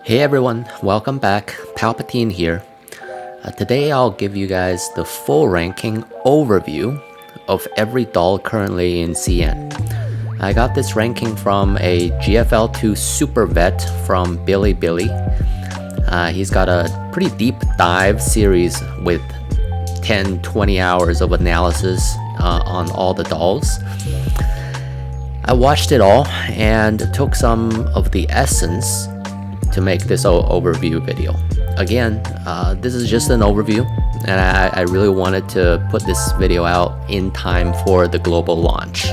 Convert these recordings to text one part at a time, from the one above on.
Hey everyone, welcome back. Palpatine here. Today I'll give you guys the full ranking overview of every doll currently in CN. I got this ranking from a GFL2 super vet from Billy. He's got a pretty deep dive series with 10-20 hours of analysis on all the dolls. I watched it all and took some of the essence to make this overview video. Again, this is just an overview, and I really wanted to put this video out in time for the global launch.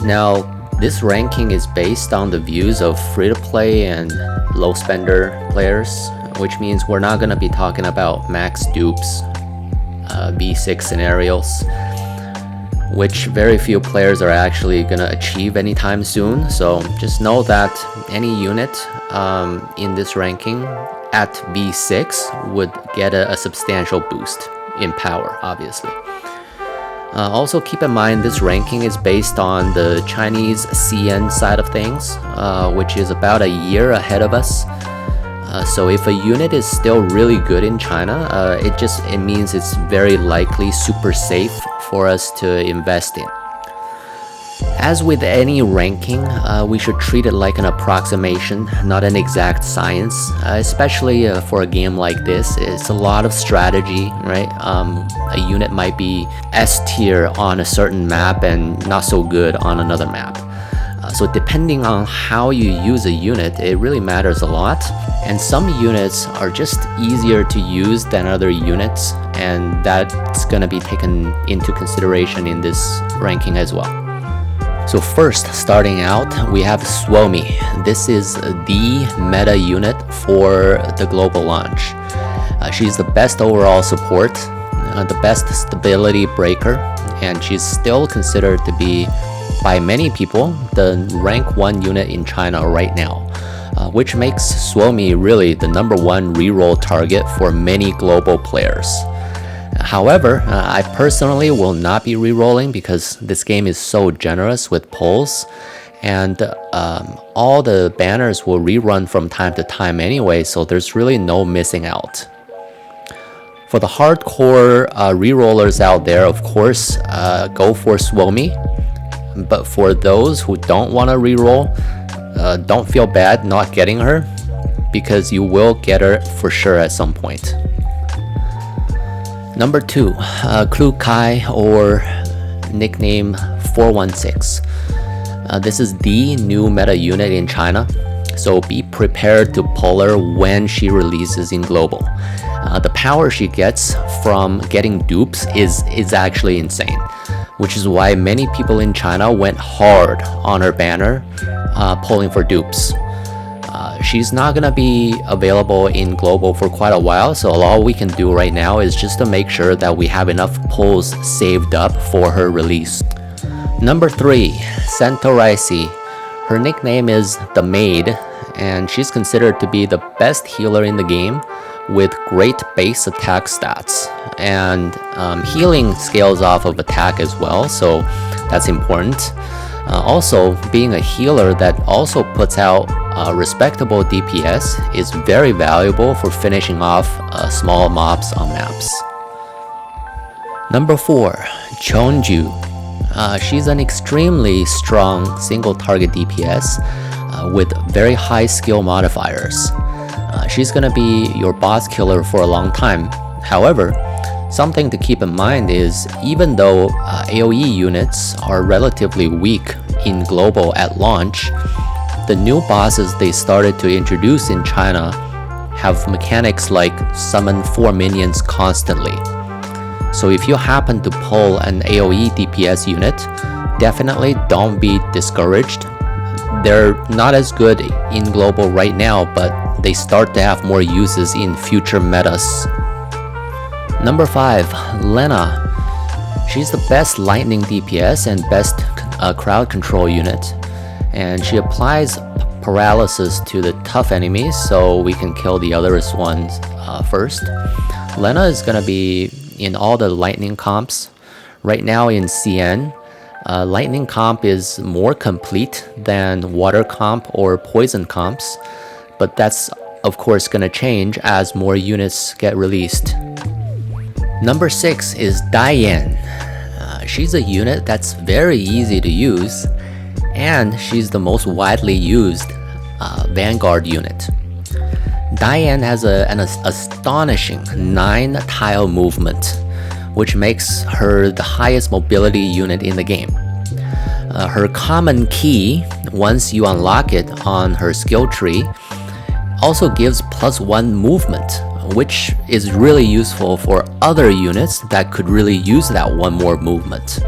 Now, this ranking is based on the views of free-to-play and low-spender players, which means we're not going to be talking about max dupes, V6 scenarios, which very few players are actually going to achieve anytime soon. So just know that any unit in this ranking at V6 would get a substantial boost in power, obviously. Also keep in mind this ranking is based on the Chinese CN side of things, which is about a year ahead of us. So if a unit is still really good in China, it means it's very likely super safe for us to invest in. As with any ranking, we should treat it like an approximation, not an exact science, especially for a game like this. It's a lot of strategy, right? A unit might be S tier on a certain map and not so good on another map. So depending on how you use a unit, it really matters a lot. And some units are just easier to use than other units, and that's going to be taken into consideration in this ranking as well. So first, starting out, we have Suomi. This is the meta unit for the global launch. She's the best overall support, the best stability breaker, and she's still considered to be, by many people, the rank 1 unit in China right now, which makes Suomi really the #1 reroll target for many global players. However, I personally will not be rerolling because this game is so generous with pulls, and all the banners will rerun from time to time anyway, so there's really no missing out. For the hardcore rerollers out there, of course, go for Suomi. But for those who don't want to reroll, don't feel bad not getting her, because you will get her for sure at some point. Number 2, Klu Kai, or nickname 416. This is the new meta unit in China, so be prepared to pull her when she releases in global. The power she gets from getting dupes is actually insane, which is why many people in China went hard on her banner, pulling for dupes. She's not gonna be available in global for quite a while, so all we can do right now is just to make sure that we have enough pulls saved up for her release. Number 3, Santoraisi. Her nickname is the Maid, and she's considered to be the best healer in the game with great base attack stats, and healing scales off of attack as well, so that's important. Also, being a healer that also puts out respectable DPS is very valuable for finishing off small mobs on maps. Number 4, Chonju. She's an extremely strong single target DPS with very high skill modifiers. She's gonna be your boss killer for a long time. However, something to keep in mind is even though AoE units are relatively weak in global at launch, the new bosses they started to introduce in China have mechanics like summon 4 minions constantly. So if you happen to pull an AoE DPS unit, definitely don't be discouraged. They're not as good in global right now, but they start to have more uses in future metas. Number 5, Lena. She's the best lightning DPS and best crowd control unit, and she applies paralysis to the tough enemies so we can kill the other ones first. Lena is gonna be in all the lightning comps. Right now in CN, lightning comp is more complete than water comp or poison comps, but that's of course gonna change as more units get released. Number 6 is Diane. She's a unit that's very easy to use, and she's the most widely used Vanguard unit. Diane has an astonishing 9-tile movement, which makes her the highest mobility unit in the game. Her common key, once you unlock it on her skill tree, also gives +1 movement, which is really useful for other units that could really use that one more movement.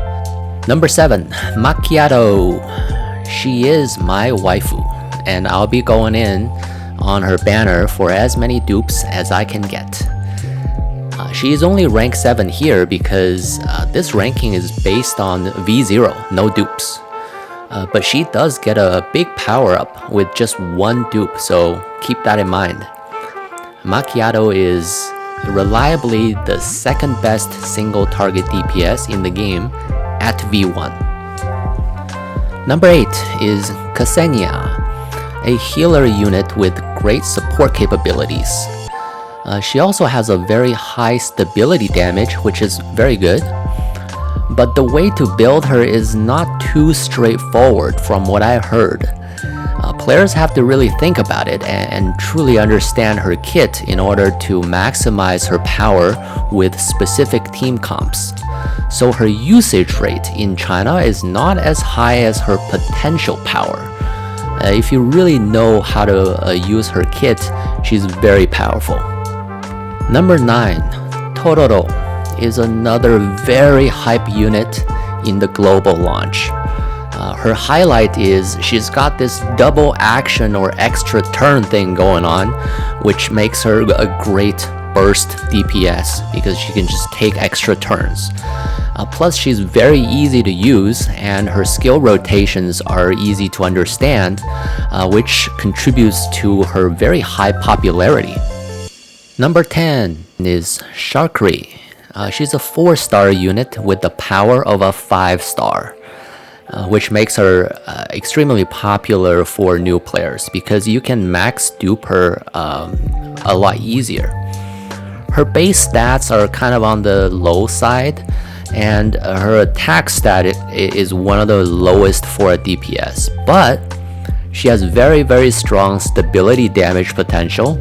Number 7, Macchiato. She is my waifu, and I'll be going in on her banner for as many dupes as I can get. She is only rank 7 here because this ranking is based on V0, no dupes. But she does get a big power up with just 1 dupe, so keep that in mind. Macchiato is reliably the second best single target DPS in the game at V1. Number 8 is Ksenia, a healer unit with great support capabilities. She also has a very high stability damage, which is very good. But the way to build her is not too straightforward from what I heard. Players have to really think about it and truly understand her kit in order to maximize her power with specific team comps. So her usage rate in China is not as high as her potential power. If you really know how to use her kit, she's very powerful. Number 9, Tororo, is another very hype unit in the global launch. Her highlight is she's got this double action or extra turn thing going on, which makes her a great burst DPS because she can just take extra turns. Plus she's very easy to use and her skill rotations are easy to understand, which contributes to her very high popularity. Number 10 is Sharkri. She's a 4-star unit with the power of a 5-star. Which makes her extremely popular for new players because you can max dupe her a lot easier. Her base stats are kind of on the low side, and her attack stat is one of the lowest for a DPS, but she has very strong stability damage potential,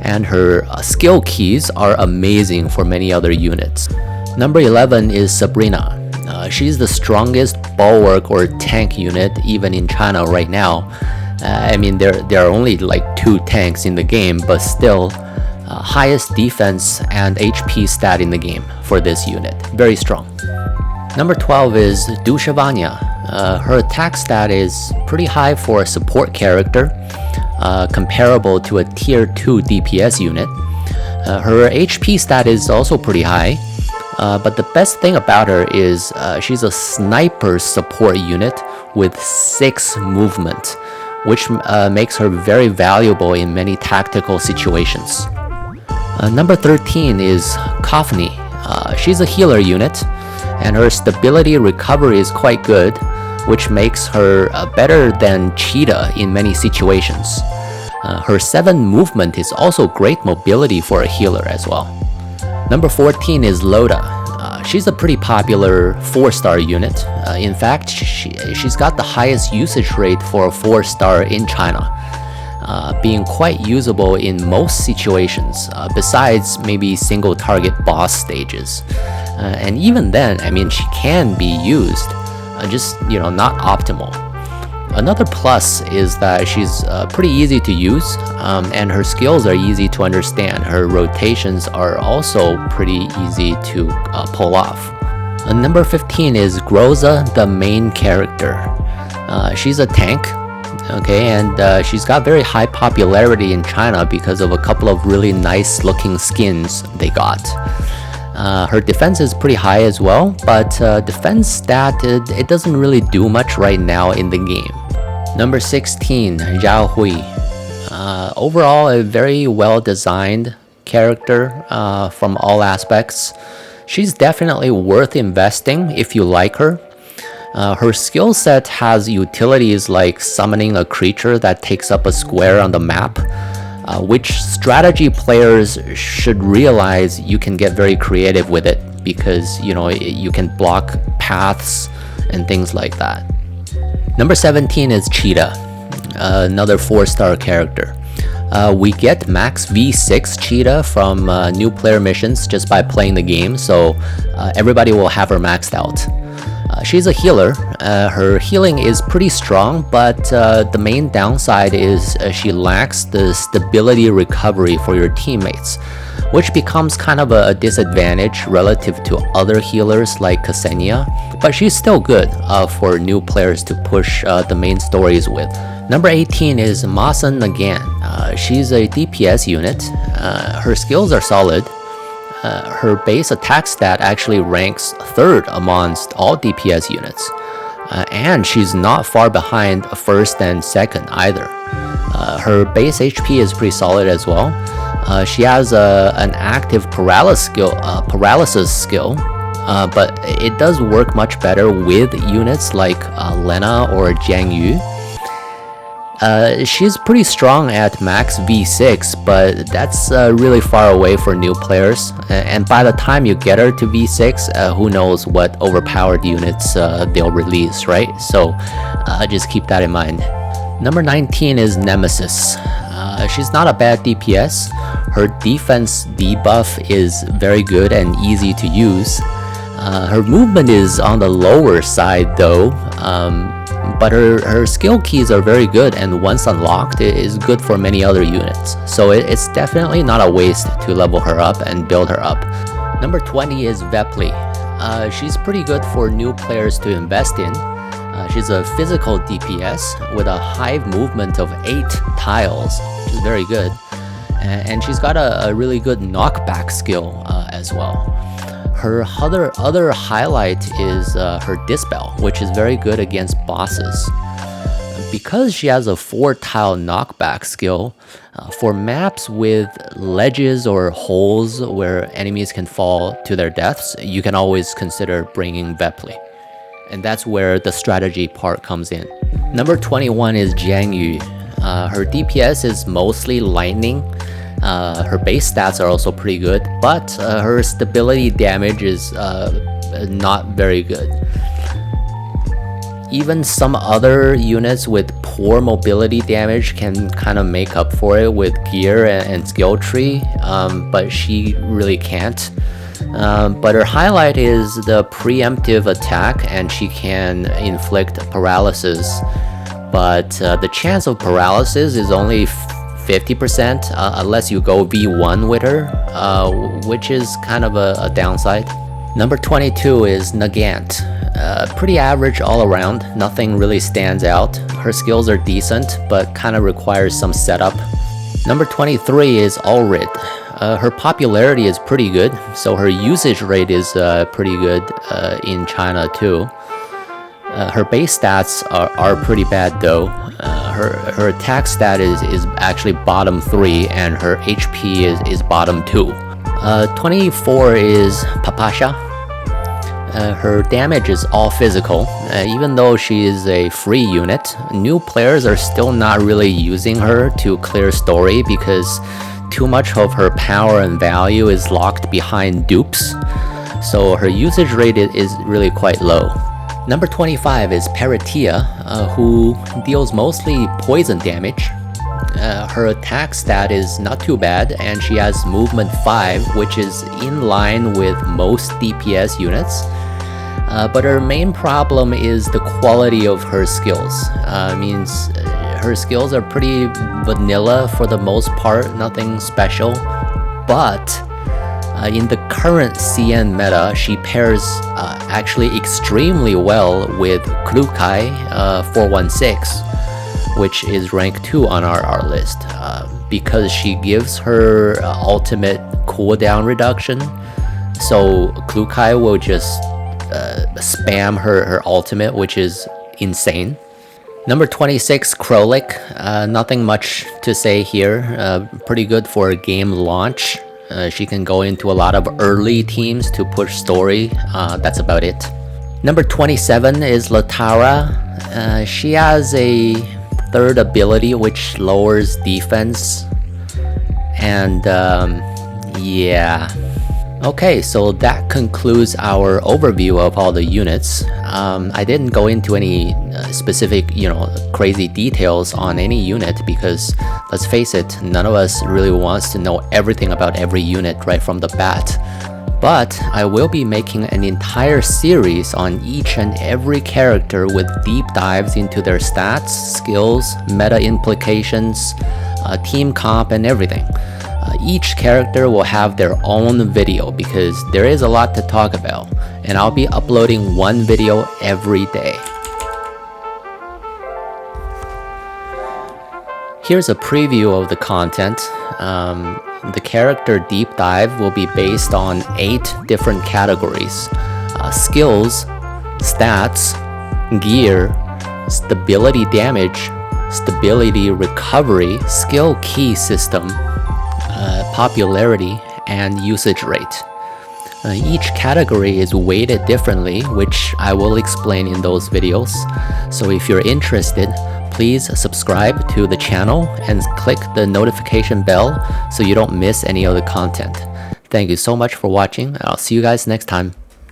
and her skill keys are amazing for many other units. Number 11 is Sabrina. She's the strongest bulwark or tank unit even in China right now. I mean, there are only like 2 tanks in the game, but still highest defense and HP stat in the game for this unit. Very strong. Number 12 is Dushavanya. Her attack stat is pretty high for a support character, comparable to a tier 2 DPS unit. Her HP stat is also pretty high. But the best thing about her is she's a sniper support unit with 6 movement, which makes her very valuable in many tactical situations. Number 13 is Kafni. She's a healer unit, and her stability recovery is quite good, which makes her better than Cheetah in many situations. Her 7 movement is also great mobility for a healer as well. Number 14 is Loda. She's a pretty popular 4-star unit. In fact, she's got the highest usage rate for a 4-star in China, being quite usable in most situations, besides maybe single target boss stages. And even then, I mean, she can be used, just, not optimal. Another plus is that she's pretty easy to use, and her skills are easy to understand. Her rotations are also pretty easy to pull off. Number 15 is Groza, the main character. She's a tank, okay, and she's got very high popularity in China because of a couple of really nice looking skins they got. Her defense is pretty high as well, but defense stat, it doesn't really do much right now in the game. Number 16, Zhao Hui. Overall, a very well designed character from all aspects. She's definitely worth investing if you like her. Her skill set has utilities like summoning a creature that takes up a square on the map, which strategy players should realize you can get very creative with it because you can block paths and things like that. Number 17 is Cheetah, another 4-star character. We get max V6 Cheetah from new player missions just by playing the game, so everybody will have her maxed out. She's a healer. Her healing is pretty strong, but the main downside is she lacks the stability recovery for your teammates, which becomes kind of a disadvantage relative to other healers like Ksenia, but she's still good for new players to push the main stories with. Number 18 is Masa Nagant. She's a DPS unit. Her skills are solid. Her base attack stat actually ranks 3rd amongst all DPS units. And she's not far behind 1st and 2nd either. Her base HP is pretty solid as well. She has an active paralysis skill, but it does work much better with units like Lena or Jiang Yu. She's pretty strong at max V6, but that's really far away for new players, and by the time you get her to V6, who knows what overpowered units they'll release, right? So just keep that in mind. Number 19 is Nemesis. She's not a bad DPS. Her defense debuff is very good and easy to use. Her movement is on the lower side though, but her skill keys are very good, and once unlocked, it is good for many other units. So it's definitely not a waste to level her up and build her up. Number 20 is Vepli. She's pretty good for new players to invest in. She's a physical DPS with a hive movement of 8 tiles, which is very good. And she's got a really good knockback skill as well. Her other highlight is her Dispel, which is very good against bosses. Because she has a 4-tile knockback skill, for maps with ledges or holes where enemies can fall to their deaths, you can always consider bringing Vepli. And that's where the strategy part comes in. Number 21 is Jiang Yu. Her DPS is mostly lightning. Her base stats are also pretty good, but her stability damage is not very good. Even some other units with poor mobility damage can kind of make up for it with gear and skill tree, but she really can't. But her highlight is the preemptive attack, and she can inflict paralysis. But the chance of paralysis is only 50% unless you go V1 with her, which is kind of a downside. Number 22 is Nagant. Pretty average all around, nothing really stands out. Her skills are decent, but kind of requires some setup. Number 23 is Ulrid. Her popularity is pretty good, so her usage rate is pretty good in China too. Her base stats are pretty bad though. Her attack stat is actually bottom 3, and her HP is bottom 2. 24 is Papasha. Her damage is all physical. Even though she is a free unit, new players are still not really using her to clear story because too much of her power and value is locked behind dupes. So her usage rate is really quite low. Number 25 is Paratia, who deals mostly poison damage. Her attack stat is not too bad, and she has movement 5, which is in line with most DPS units. But her main problem is the quality of her skills. Means her skills are pretty vanilla for the most part, nothing special. But in the current CN meta, she pairs actually extremely well with Klukai 416, which is rank 2 on our list, because she gives her ultimate cooldown reduction. So Klukai will just spam her ultimate, which is insane. Number 26, Krolik. Nothing much to say here. Pretty good for a game launch. She can go into a lot of early teams to push story. That's about it. Number 27 is Latara. She has a 3rd ability which lowers defense. And yeah. Okay, so that concludes our overview of all the units. I didn't go into any specific, crazy details on any unit because, let's face it, none of us really wants to know everything about every unit right from the bat. But I will be making an entire series on each and every character with deep dives into their stats, skills, meta implications, team comp, and everything. Each character will have their own video because there is a lot to talk about, and I'll be uploading one video every day. Here's a preview of the content. The character deep dive will be based on 8 different categories: skills, stats, gear, stability damage, stability recovery, skill key system, popularity, and usage rate. Each category is weighted differently, which I will explain in those videos. So if you're interested, please subscribe to the channel and click the notification bell so you don't miss any of the content. Thank you so much for watching. I'll see you guys next time.